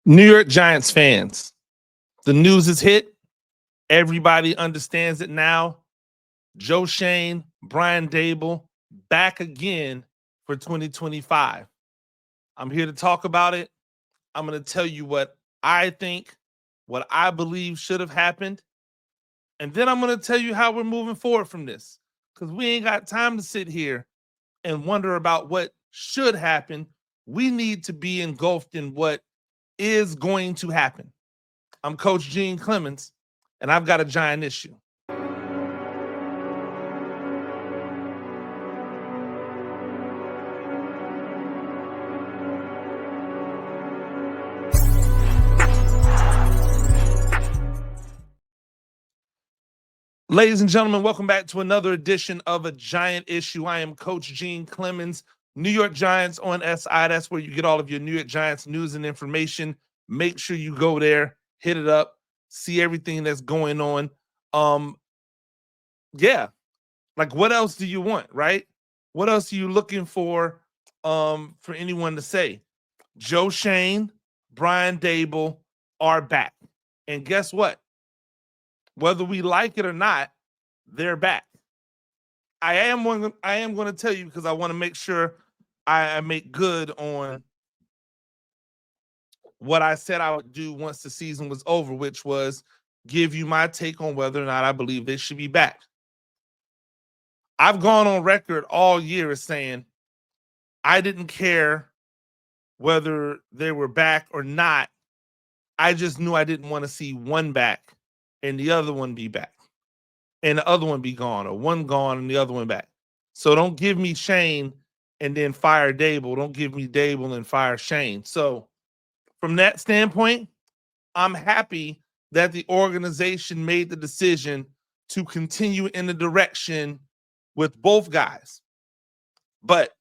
New York Giants fans, the news is hit. Everybody understands it now. Joe Schoen, Brian Daboll, back again for 2025. I'm here to talk about it. I'm going to tell you what I think, what I believe should have happened. And then I'm going to tell you how we're moving forward from this. Because we ain't got time to sit here and wonder about what should happen. We need to be engulfed in what is going to happen. I'm Coach Gene Clemons, and I've got a giant issue. Ladies and gentlemen, welcome back to another edition of A Giant Issue. I am Coach Gene Clemons, New York Giants on SI. That's where you get all of your New York Giants news and information. Make sure you go there, hit it up, see everything that's going on. Yeah, like what else do you want, right? What else are you looking for anyone to say? Joe Schoen, Brian Daboll are back. And guess what? Whether we like it or not, they're back. I am going to tell you because I want to make sure I make good on what I said I would do once the season was over, which was give you my take on whether or not I believe they should be back. I've gone on record all year as saying I didn't care whether they were back or not. I just knew I didn't want to see one back and the other one be back and the other one be gone, or one gone and the other one back. So don't give me Schoen and then fire Daboll. Don't give me Daboll and fire Schoen. So from that standpoint, I'm happy that the organization made the decision to continue in the direction with both guys. But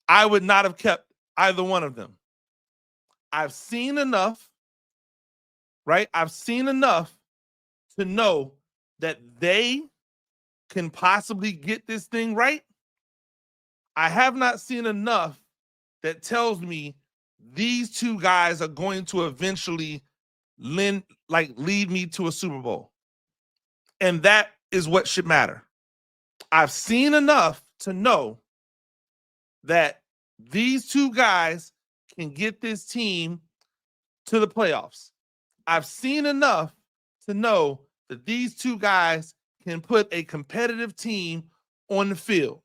I would not have kept either one of them. I've seen enough, right? I've seen enough to know that they can possibly get this thing right. I have not seen enough that tells me these two guys are going to eventually lead me to a Super Bowl. And that is what should matter. I've seen enough to know that these two guys can get this team to the playoffs. I've seen enough to know that these two guys can put a competitive team on the field.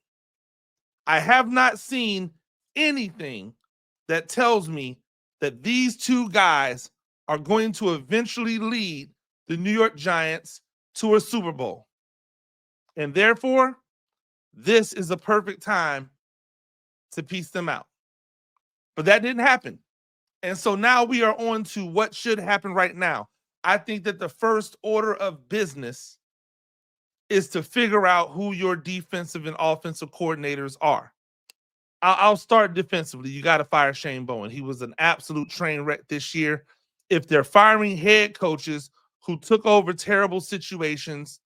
I have not seen anything that tells me that these two guys are going to eventually lead the New York Giants to a Super Bowl. And therefore, this is the perfect time to piece them out. But that didn't happen. And so now we are on to what should happen right now. I think that the first order of business is to figure out who your defensive and offensive coordinators are. I'll start defensively. You got to fire Shane Bowen. He was an absolute train wreck this year. If they're firing head coaches who took over terrible situations,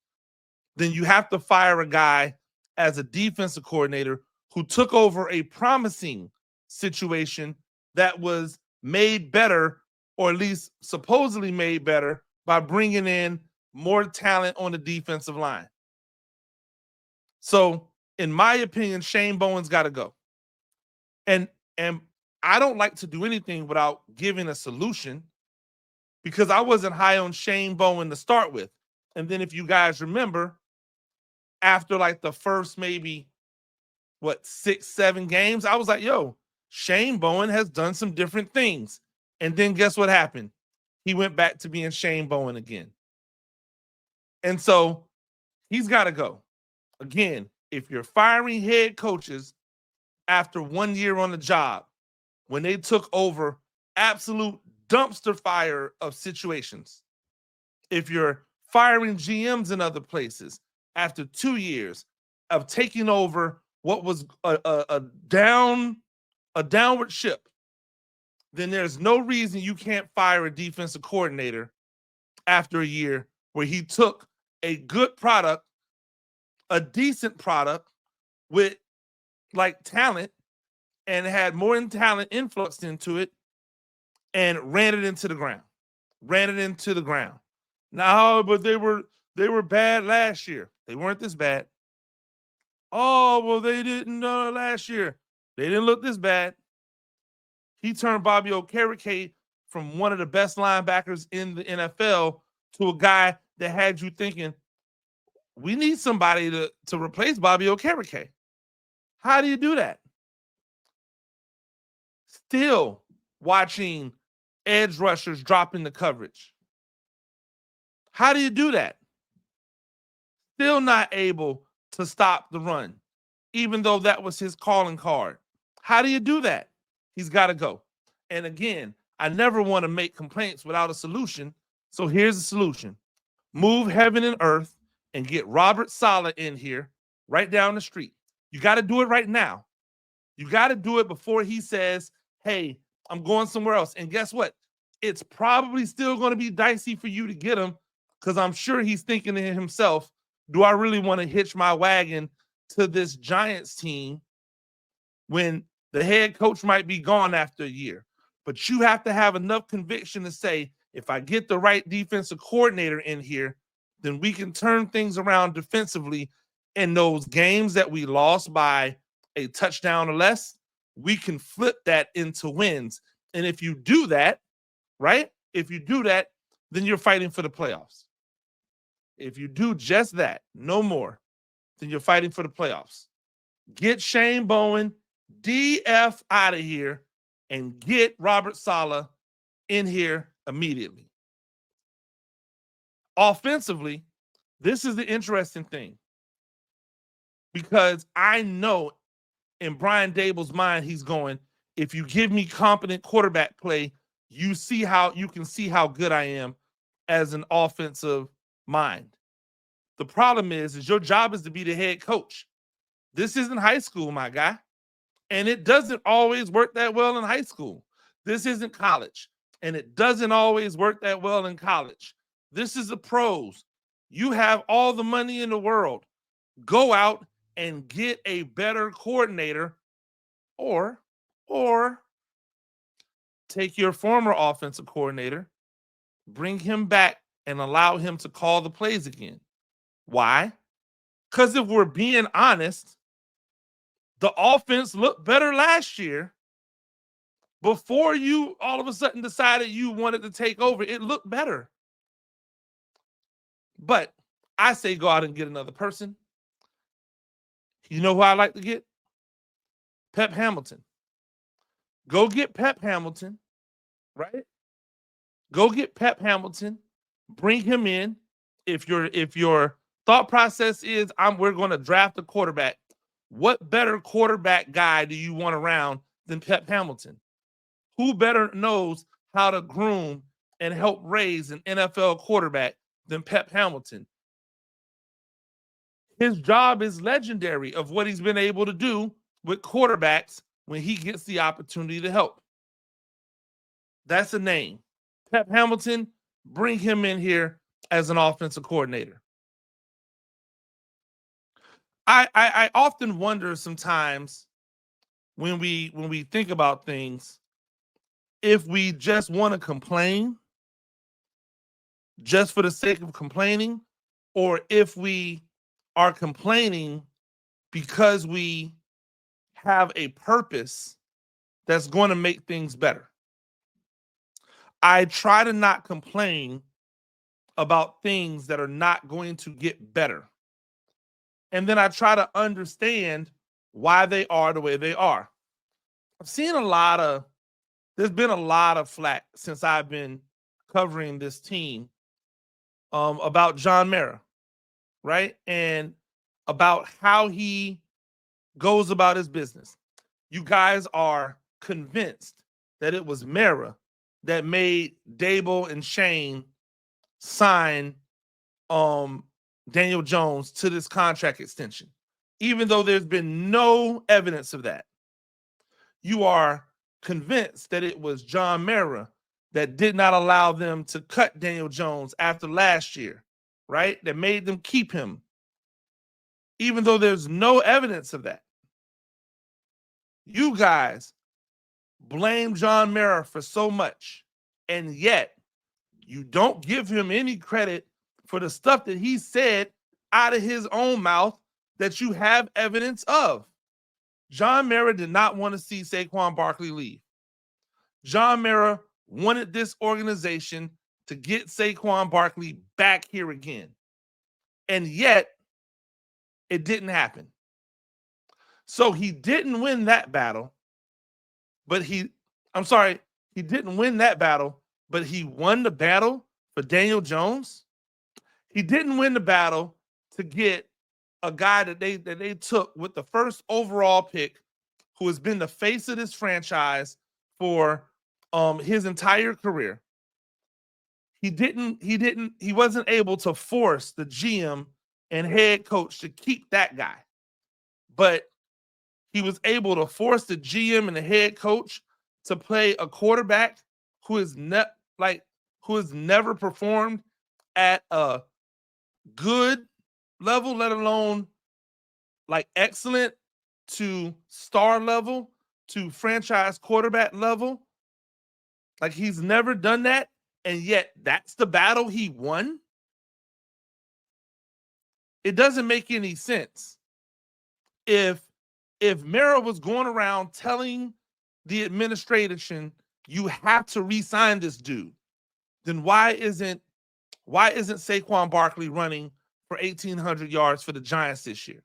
then you have to fire a guy as a defensive coordinator who took over a promising situation that was made better, or at least supposedly made better, by bringing in more talent on the defensive line. So, in my opinion, Shane Bowen's got to go. And I don't like to do anything without giving a solution, because I wasn't high on Shane Bowen to start with. And then if you guys remember, after like the first maybe, 6-7 games, I was like, yo, Shane Bowen has done some different things. And then guess what happened? He went back to being Shane Bowen again. And so he's got to go. Again, if you're firing head coaches after 1 year on the job, when they took over absolute dumpster fire of situations, if you're firing GMs in other places after 2 years of taking over what was a downward ship, then there's no reason you can't fire a defensive coordinator after a year where he took a good product, a decent product with like talent, and had more talent influxed into it, and ran it into the ground. Ran it into the ground. No, but they were bad last year. They weren't this bad. Oh, well, they didn't last year. They didn't look this bad. He turned Bobby Okereke from one of the best linebackers in the NFL to a guy that had you thinking, we need somebody to replace Bobby Okereke. How do you do that? Still watching edge rushers dropping the coverage. How do you do that? Still not able to stop the run, even though that was his calling card. How do you do that? He's got to go. And again, I never want to make complaints without a solution. So here's the solution. Move heaven and earth and get Robert Saleh in here right down the street. You got to do it right now. You got to do it before he says, hey, I'm going somewhere else. And guess what? It's probably still going to be dicey for you to get him because I'm sure he's thinking to himself, do I really want to hitch my wagon to this Giants team when the head coach might be gone after a year? But you have to have enough conviction to say, if I get the right defensive coordinator in here, then we can turn things around defensively. In those games that we lost by a touchdown or less, we can flip that into wins. And if you do that, right? If you do that, then you're fighting for the playoffs. If you do just that, no more, then you're fighting for the playoffs. Get Shane Bowen, DF out of here, and get Robert Saleh in here immediately. Offensively, this is the interesting thing. Because I know in Brian Daboll's mind, he's going, if you give me competent quarterback play, you can see how good I am as an offensive mind. The problem is your job is to be the head coach. This isn't high school, my guy. And it doesn't always work that well in high school. This isn't college. And it doesn't always work that well in college. This is the pros. You have all the money in the world. Go out and get a better coordinator, or take your former offensive coordinator, bring him back and allow him to call the plays again. Why? Because if we're being honest, the offense looked better last year. Before you all of a sudden decided you wanted to take over, it looked better. But I say go out and get another person. You know who I like to get? Pep Hamilton. Go get Pep Hamilton, right? Go get Pep Hamilton. Bring him in. If your thought process is we're going to draft a quarterback, what better quarterback guy do you want around than Pep Hamilton? Who better knows how to groom and help raise an NFL quarterback than Pep Hamilton? His job is legendary of what he's been able to do with quarterbacks when he gets the opportunity to help. That's a name. Pep Hamilton, bring him in here as an offensive coordinator. I often wonder sometimes when we think about things, if we just want to complain just for the sake of complaining, or if we are complaining because we have a purpose that's going to make things better. I try to not complain about things that are not going to get better. And then I try to understand why they are the way they are. I've seen there's been a lot of flack since I've been covering this team about John Mara, right? And about how he goes about his business. You guys are convinced that it was Mara that made Daboll and Scheon sign Daniel Jones to this contract extension, even though there's been no evidence of that. You are convinced that it was John Mara that did not allow them to cut Daniel Jones after last year, right? That made them keep him, even though there's no evidence of that. You guys blame John Mara for so much. And yet, you don't give him any credit for the stuff that he said out of his own mouth that you have evidence of. John Mara did not want to see Saquon Barkley leave. John Mara wanted this organization to get Saquon Barkley back here again. And yet, it didn't happen. So he didn't win that battle, but he didn't win that battle, but he won the battle for Daniel Jones. He didn't win the battle to get a guy that they took with the first overall pick, who has been the face of this franchise for his entire career. He wasn't able to force the GM and head coach to keep that guy. But he was able to force the GM and the head coach to play a quarterback who has never performed at a good level, let alone like excellent to star level to franchise quarterback level. Like, he's never done that, and yet that's the battle he won. It doesn't make any sense. If Mara was going around telling the administration, you have to re-sign this dude, then why isn't Saquon Barkley running for 1,800 yards for the Giants this year?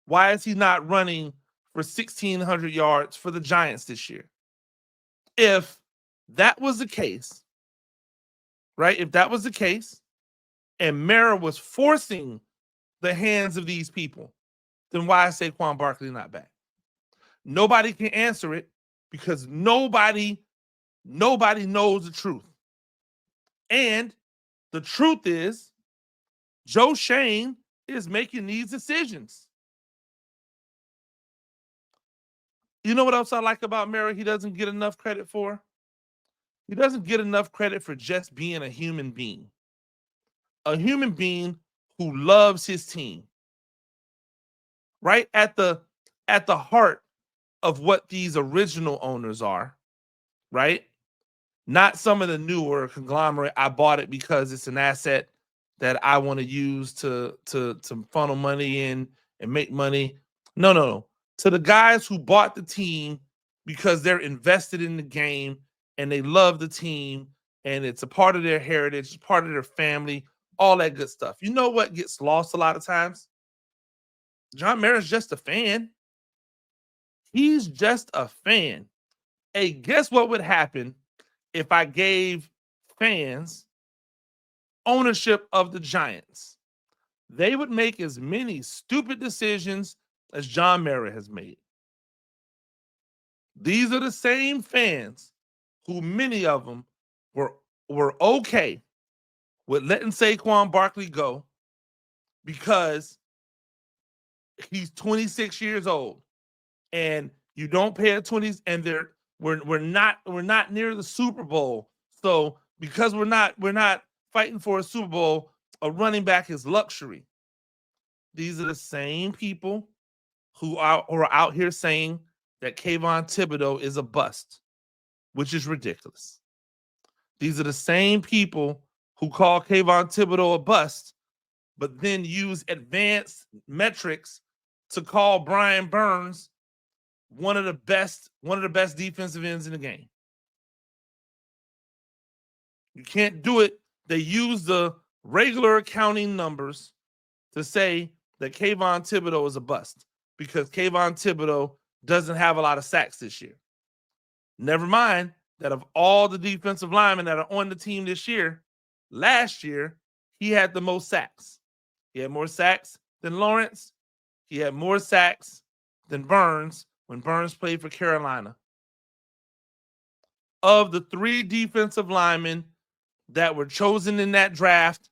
Why is he not running for 1,600 yards for the Giants this year? If that was the case, right? If that was the case, and Mara was forcing the hands of these people, then why is Saquon Barkley not back? Nobody can answer it because nobody knows the truth. And the truth is, Joe Schoen is making these decisions. You know what else I like about Mara he doesn't get enough credit for? He doesn't get enough credit for just being a human being. A human being who loves his team. Right at the heart of what these original owners are, right? Not some of the newer conglomerate. I bought it because it's an asset that I want to use to funnel money in and make money. No. To the guys who bought the team because they're invested in the game and they love the team and it's a part of their heritage, it's part of their family, all that good stuff. You know what gets lost a lot of times? John Mara's just a fan. He's just a fan. Hey, guess what would happen if I gave fans ownership of the Giants? They would make as many stupid decisions as John Mara has made. These are the same fans who many of them were okay with letting Saquon Barkley go because he's 26 years old and you don't pay a 20s and we're not near the Super Bowl. So because we're not fighting for a Super Bowl, a running back is luxury. These are the same people who are out here saying that Kayvon Thibodeau is a bust, which is ridiculous. These are the same people who call Kayvon Thibodeau a bust, but then use advanced metrics to call Brian Burns one of the best defensive ends in the game. You can't do it. They use the regular accounting numbers to say that Kayvon Thibodeau is a bust because Kayvon Thibodeau doesn't have a lot of sacks this year. Never mind that of all the defensive linemen that are on the team this year, last year, he had the most sacks. He had more sacks than Lawrence. He had more sacks than Burns when Burns played for Carolina. Of the 3 defensive linemen that were chosen in that draft,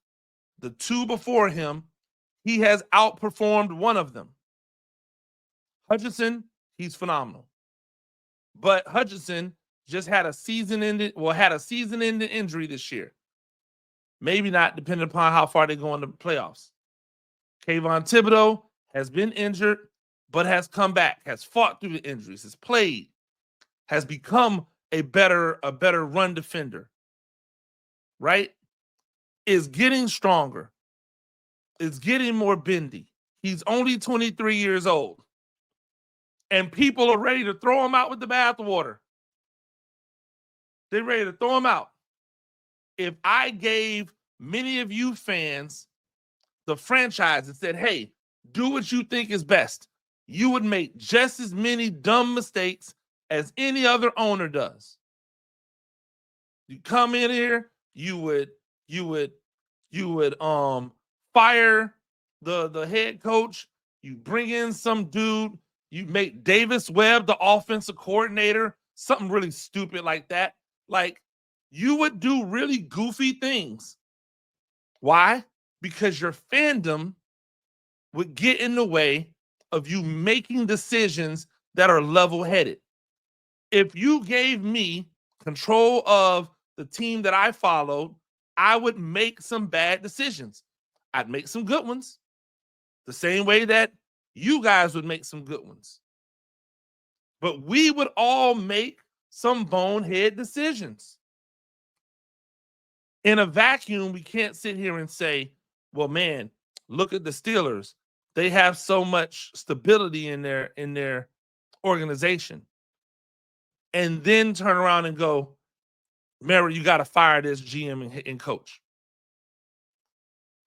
the 2 before him, he has outperformed one of them. Hutchinson, he's phenomenal. But Hutchinson just had a season-ending injury this year. Maybe not, depending upon how far they go in the playoffs. Kayvon Thibodeau has been injured, but has come back, has fought through the injuries, has played, has become a better run defender, right? Is getting stronger, is getting more bendy. He's only 23 years old. And people are ready to throw him out with the bathwater. They're ready to throw him out. If I gave many of you fans the franchise and said, hey, do what you think is best, you would make just as many dumb mistakes as any other owner does. You come in here, you would fire the head coach, you bring in some dude, you make Davis Webb the offensive coordinator, something really stupid like that. Like, you would do really goofy things. Why? Because your fandom would get in the way of you making decisions that are level-headed. If you gave me control of the team that I followed, I would make some bad decisions. I'd make some good ones, the same way that you guys would make some good ones. But we would all make some bonehead decisions. In a vacuum, we can't sit here and say, well, man, look at the Steelers. They have so much stability in their organization. And then turn around and go, Mary, you got to fire this GM and coach.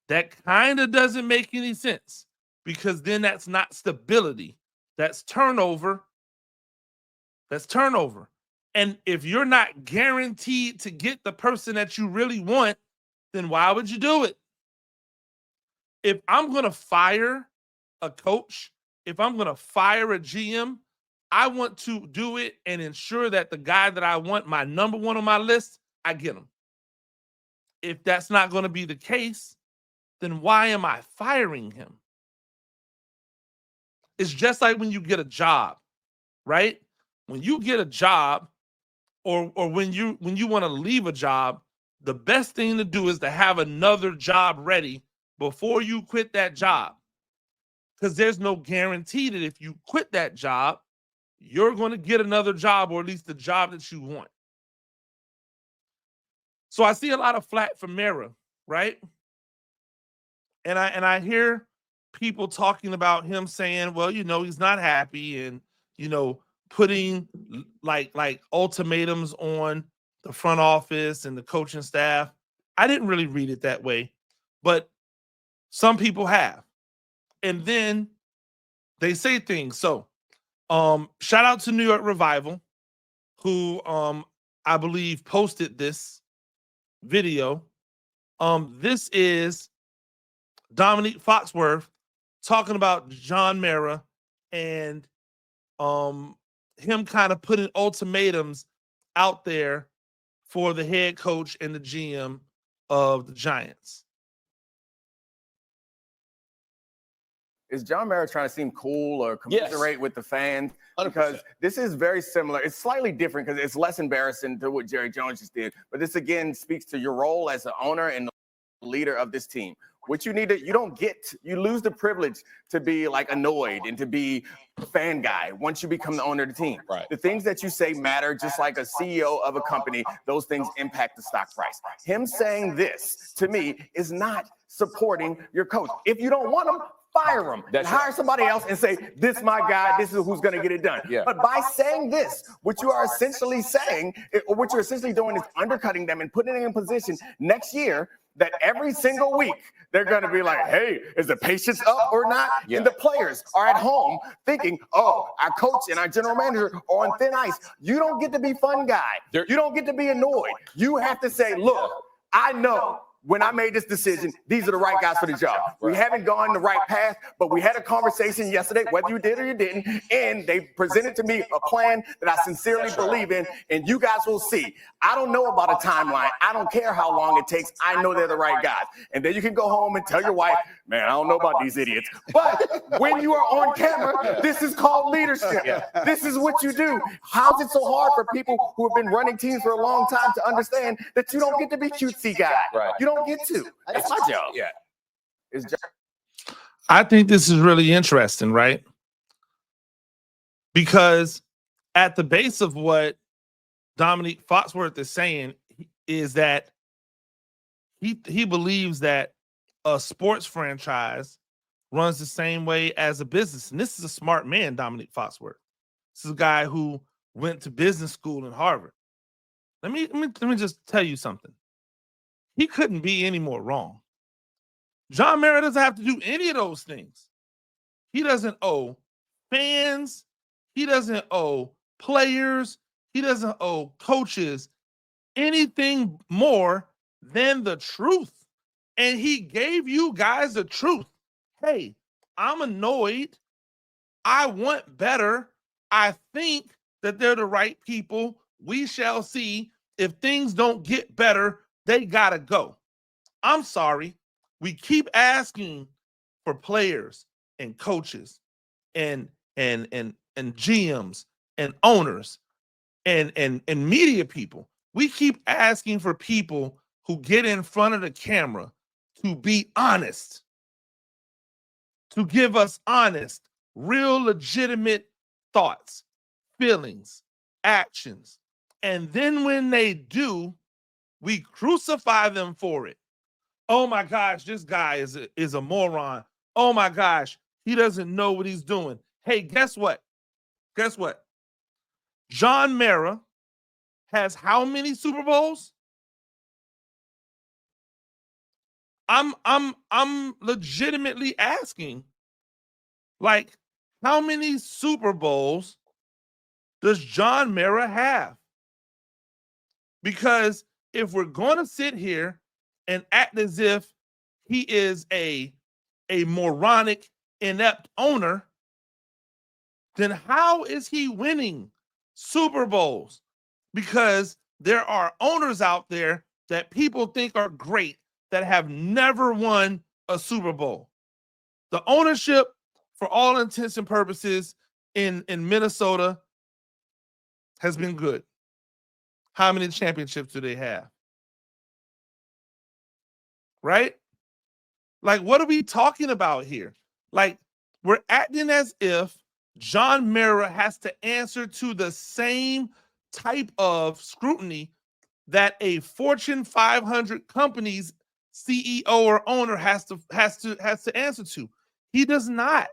That kind of doesn't make any sense, because then that's not stability. That's turnover. That's turnover. And if you're not guaranteed to get the person that you really want, then why would you do it? If I'm going to fire a coach, if I'm going to fire a GM, I want to do it and ensure that the guy that I want, my number one on my list, I get him. If that's not going to be the case, then why am I firing him? It's just like when you get a job, right? When you get a job, or when you want to leave a job, the best thing to do is to have another job ready before you quit that job. Because there's no guarantee that if you quit that job, you're going to get another job, or at least the job that you want. So I see a lot of flack from Mara, right? And I hear people talking about him saying, well, he's not happy, and putting like ultimatums on the front office and the coaching staff. I didn't really read it that way, but some people have. And then they say things. So shout out to New York Revival, who I believe posted this video. This is Dominique Foxworth talking about John Mara and him kind of putting ultimatums out there for the head coach and the GM of the Giants. Is John Mara trying to seem cool or commiserate with the fans? 100%. Because this is very similar. It's slightly different because it's less embarrassing to what Jerry Jones just did. But this, again, speaks to your role as the owner and the leader of this team. What you need to, you lose the privilege to be like annoyed and to be a fan guy once you become the owner of the team. Right. The things that you say matter, just like a CEO of a company. Those things impact the stock price. Him saying this, to me, is not supporting your coach. If you don't want him, fire him and hire somebody else and say, this is my guy, this is who's going to get it done. Yeah. But by saying this, what you are essentially saying, or what you're essentially doing, is undercutting them and putting them in position next year that every single week they're going to be like, hey, is the patience up or not? Yeah. And the players are at home thinking, oh, our coach and our general manager are on thin ice. You don't get to be fun guy. You don't get to be annoyed. You have to say, look, I know when I made this decision, these are the right guys for the job. Right. We haven't gone the right path, but we had a conversation yesterday, whether you did or you didn't, and they presented to me a plan that I sincerely believe in, and you guys will see. I don't know about a timeline. I don't care how long it takes. I know they're the right guys. And then you can go home and tell your wife, man, I don't know about these idiots. But when you are on camera, this is called leadership. This is what you do. How's it so hard for people who have been running teams for a long time to understand that you don't get to be cutesy guy? Right. You don't get to. That's my job. Yeah. I think this is really interesting, right? Because at the base of what Dominique Foxworth is saying is that he believes that a sports franchise runs the same way as a business. And this is a smart man, Dominique Foxworth. This is a guy who went to business school in Harvard. Let me just tell you something. He couldn't be any more wrong. John Mara doesn't have to do any of those things. He doesn't owe fans. He doesn't owe players. He doesn't owe coaches anything more than the truth. And he gave you guys the truth. Hey, I'm annoyed. I want better. I think that they're the right people. We shall see. If things don't get better, they gotta go. I'm sorry. We keep asking for players and coaches and GMs and owners and media people. We keep asking for people who get in front of the camera to be honest, to give us honest, real legitimate thoughts, feelings, actions. And then when they do, we crucify them for it. Oh my gosh, this guy is a moron. Oh my gosh, he doesn't know what he's doing. Hey, guess what? Guess what? John Mara has how many Super Bowls? I'm legitimately asking, like, how many Super Bowls does John Mara have? Because if we're going to sit here and act as if he is a moronic, inept owner, then how is he winning Super Bowls? Because there are owners out there that people think are great that have never won a Super Bowl. The ownership, for all intents and purposes, in Minnesota has been good. How many championships do they have? Right? Like, what are we talking about here? Like, we're acting as if John Mara has to answer to the same type of scrutiny that a Fortune 500 company's CEO or owner has to answer to. He does not.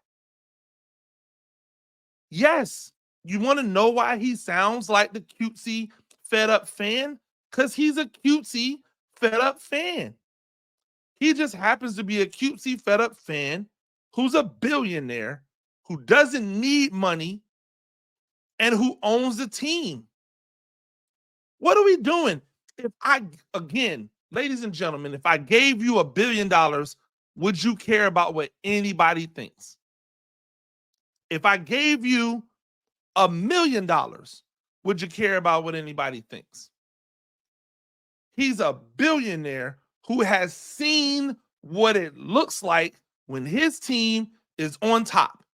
Yes, you want to know why he sounds like the cutesy, fed up fan? Because he's a cutesy, fed up fan. He just happens to be a cutesy, fed up fan who's a billionaire, who doesn't need money, and who owns the team. What are we doing? Again, ladies and gentlemen, if I gave you $1 billion, would you care about what anybody thinks? If I gave you $1 million, would you care about what anybody thinks? He's a billionaire who has seen what it looks like when his team is on top.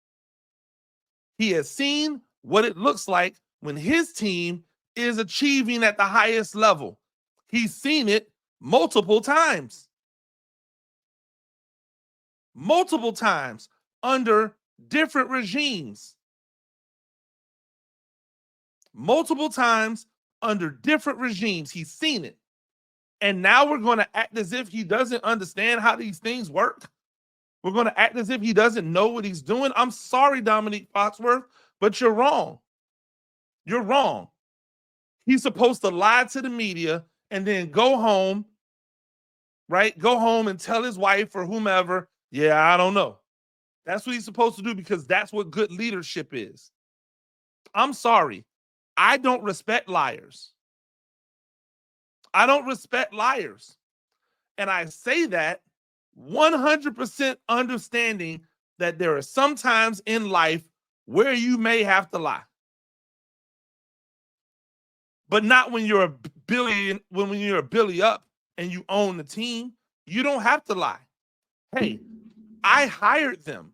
He has seen what it looks like when his team is achieving at the highest level. He's seen it multiple times. Multiple times under different regimes. Multiple times under different regimes. He's seen it. And now we're going to act as if he doesn't understand how these things work. We're going to act as if he doesn't know what he's doing. I'm sorry, Dominique Foxworth, but you're wrong. You're wrong. He's supposed to lie to the media and then go home, right? Go home and tell his wife or whomever, yeah, I don't know. That's what he's supposed to do because that's what good leadership is. I'm sorry. I don't respect liars. I don't respect liars. And I say that 100% understanding that there are some times in life where you may have to lie. But not when you're when you're a Billy up and you own the team. You don't have to lie. Hey, I hired them.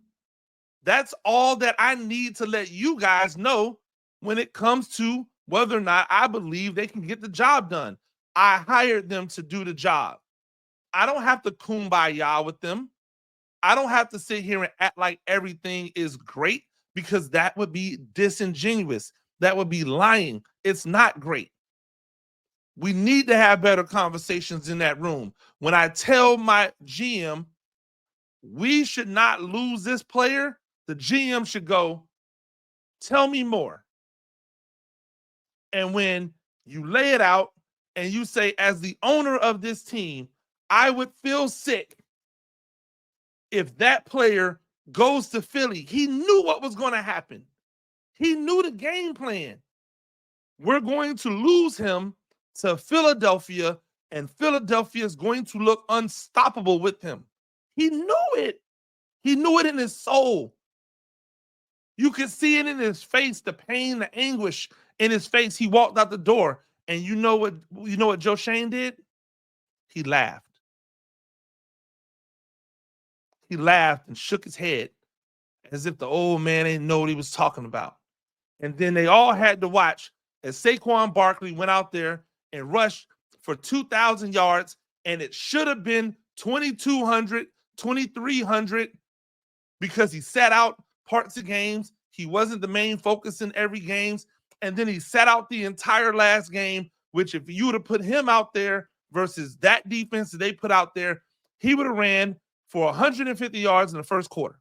That's all that I need to let you guys know when it comes to whether or not I believe they can get the job done. I hired them to do the job. I don't have to kumbaya with them. I don't have to sit here and act like everything is great because that would be disingenuous. That would be lying. It's not great. We need to have better conversations in that room. When I tell my GM, we should not lose this player, the GM should go, tell me more. And when you lay it out and you say, as the owner of this team, I would feel sick if that player goes to Philly. He knew what was going to happen. He knew the game plan. We're going to lose him to Philadelphia, and Philadelphia is going to look unstoppable with him. He knew it. He knew it in his soul. You could see it in his face, the pain, the anguish in his face. He walked out the door, and you know what Joe Schoen did? He laughed. He laughed and shook his head as if the old man didn't know what he was talking about. And then they all had to watch as Saquon Barkley went out there and rushed for 2,000 yards, and it should have been 2,200, 2,300 because he sat out parts of games. He wasn't the main focus in every games. And then he sat out the entire last game, which if you would have put him out there versus that defense that they put out there, he would have ran for 150 yards in the first quarter.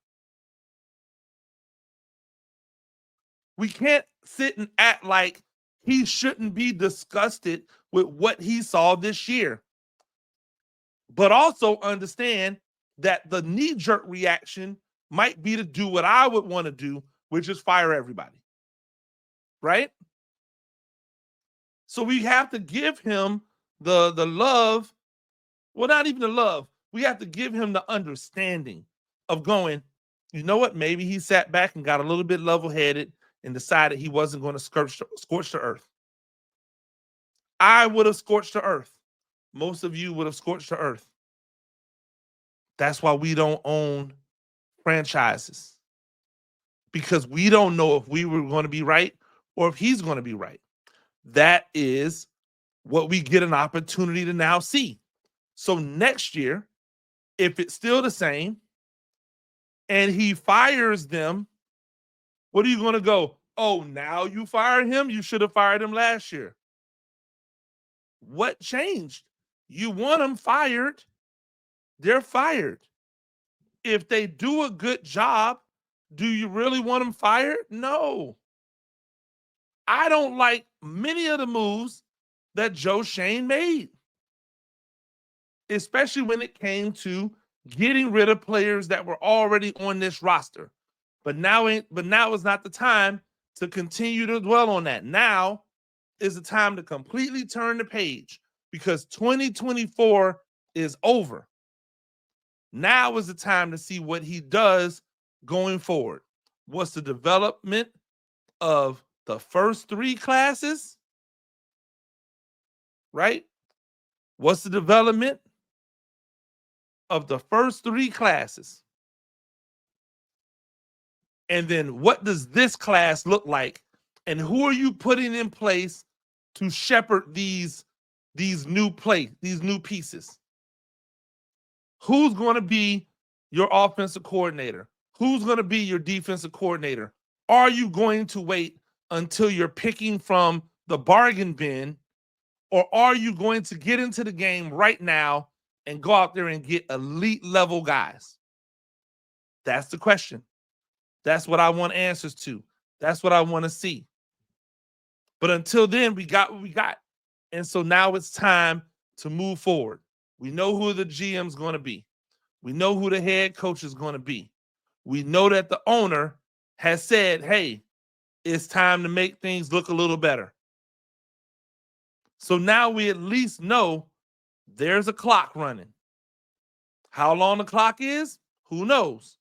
We can't sit and act like he shouldn't be disgusted with what he saw this year. But also understand that the knee-jerk reaction might be to do what I would want to do, which is fire everybody. Right? So we have to give him the love. Well, not even the love. We have to give him the understanding of going, you know what? Maybe he sat back and got a little bit level-headed and decided he wasn't going to scorch the earth. I would have scorched the earth. Most of you would have scorched the earth. That's why we don't own franchises. Because we don't know if we were going to be right or if he's going to be right. That is what we get an opportunity to now see. So next year, if it's still the same and he fires them, what are you going to go? Oh, now you fired him? You should have fired him last year. What changed? You want them fired. They're fired. If they do a good job, do you really want them fired? No. I don't like many of the moves that Joe Schoen made, especially when it came to getting rid of players that were already on this roster. But now is not the time to continue to dwell on that. Now is the time to completely turn the page because 2024 is over. Now is the time to see what he does going forward. What's the development of the first three classes? Right? What's the development of the first three classes? And then what does this class look like? And who are you putting in place to shepherd these new pieces? Who's going to be your offensive coordinator? Who's going to be your defensive coordinator? Are you going to wait until you're picking from the bargain bin, or are you going to get into the game right now and go out there and get elite level guys? That's the question. That's what I want answers to. That's what I want to see. But until then, we got what we got. And so now it's time to move forward. We know who the GM's going to be. We know who the head coach is going to be. We know that the owner has said, hey, it's time to make things look a little better. So now we at least know there's a clock running. How long the clock is, who knows?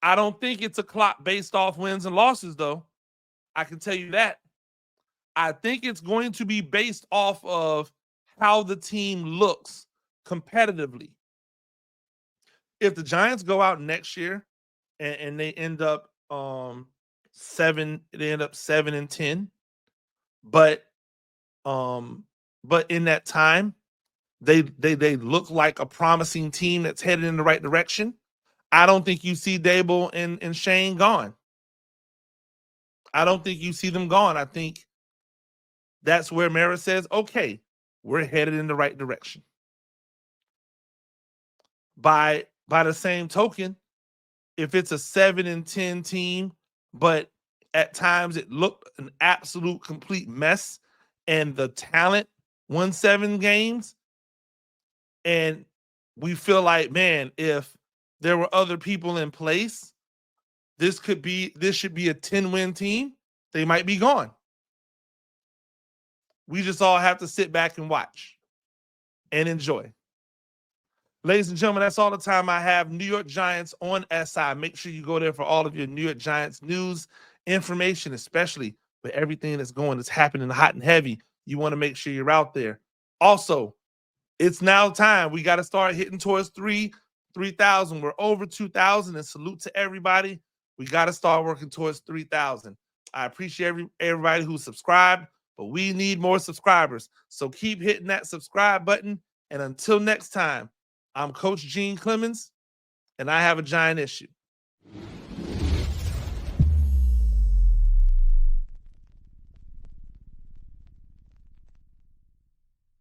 I don't think it's a clock based off wins and losses, though. I can tell you that. I think it's going to be based off of how the team looks competitively. If the Giants go out next year and they end up 7-10, but in that time they look like a promising team that's headed in the right direction. I don't think you see Daboll and Schoen gone. I don't think you see them gone. I think that's where Mara says, okay, we're headed in the right direction. By the same token, if it's a 7-10 team, but at times it looked an absolute complete mess, and the talent won 7 games, and we feel like, man, if there were other people in place, this should be a 10-win team. They might be gone. We just all have to sit back and watch and enjoy. Ladies and gentlemen, that's all the time I have. New York Giants on SI. Make sure you go there for all of your New York Giants news, information, especially with everything that's happening hot and heavy. You want to make sure you're out there. Also, it's now time. We got to start hitting towards 3,000. We're over 2,000, and salute to everybody. We got to start working towards 3,000. I appreciate everybody who subscribed, but we need more subscribers. So keep hitting that subscribe button. And until next time, I'm Coach Gene Clemons, and I have a giant issue.